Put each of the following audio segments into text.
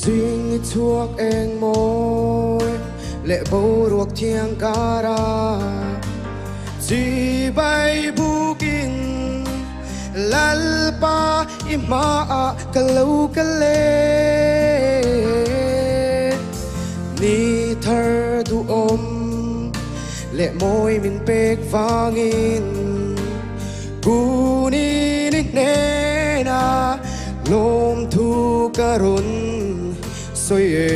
suy nghĩ thuộc em môi lệ bầu ruột thiêng cả ra chỉ bay bukin lalpa ima kalau kale ni thar du lệ môi mình pek vangin kunin nè na lom thu karun soye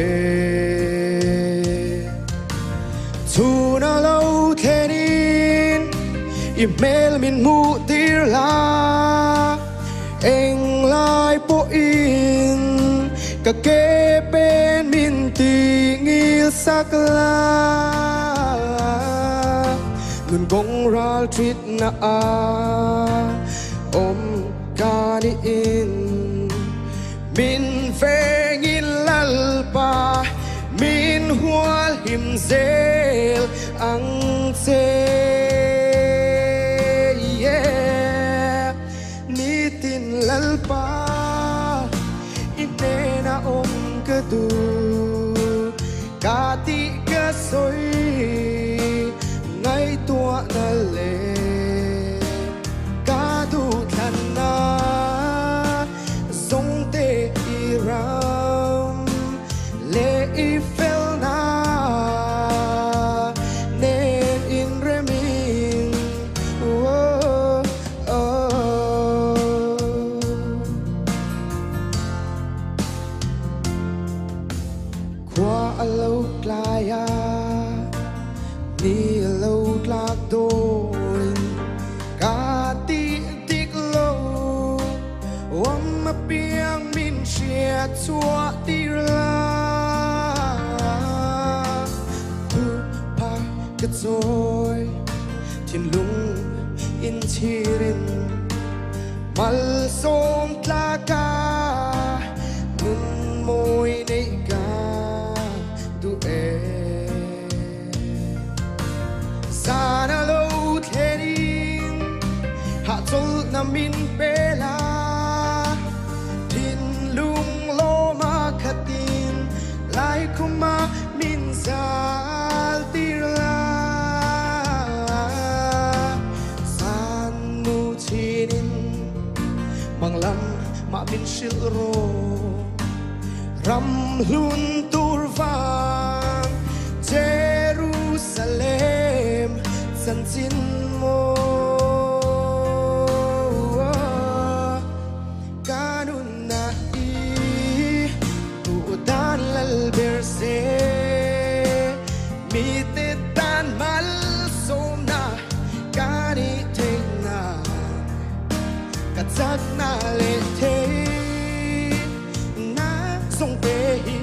thu na lâu thenin email min mu tir la eng lai po in ka ke pen min tingil sakla nun gong ral treat na kani in min vengin lalpa min hual him zel ang se ni tin lalpa inena kadu kati ka soi ngay tua na le kadu than na zong te iram le ifel na ne in remin oh oh qua lâu playa ni lâu lạc đôi cả tiếc lâu mà biếng min chia chua tì la thu pa cái rồi thiên lung in chirin mal som tlaka nun môi nei ka tu sana lâu therin hạ chol na min pela thin lung lo ma khatin lai kuma min zal tirla san nu chinin manglam ma min shil ro ram lun turvan Jerusalem san sin mo kanun na I udan lal berse mite tan mal som na kani theng na katzak na le the na song pe hi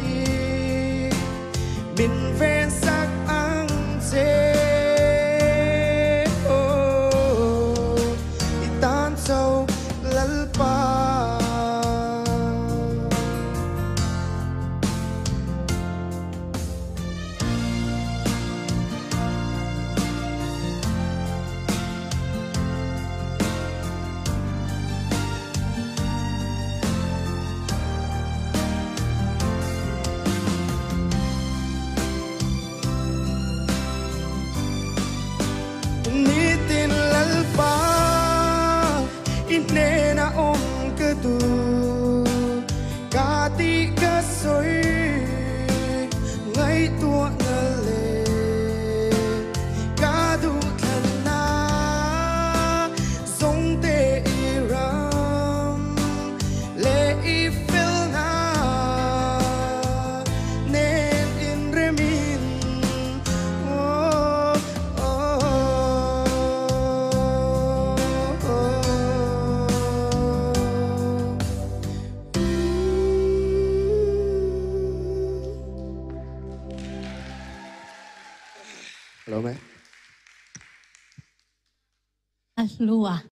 min ven sak ang se sâu lalpa ni tin lalpa inena kadu kati ka soi ngay tua na le kadu than na zong te iram le ifel na nen in remin oh oh Hello, mate. Lua.